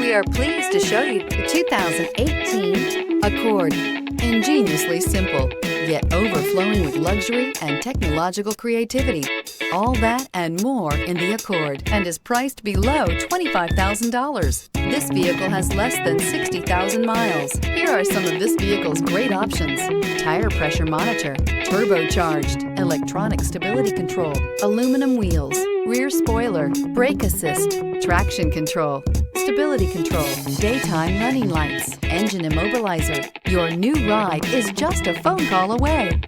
We are pleased to show you the 2018 Accord. Ingeniously simple, yet overflowing with luxury and technological creativity. All that and more in the Accord, and is priced below $25,000. This vehicle has less than 60,000 miles. Here are some of this vehicle's great options: tire pressure monitor, turbocharged, electronic stability control, aluminum wheels, rear spoiler, brake assist, traction control, stability control, daytime running lights, engine immobilizer. Your new ride is just a phone call away.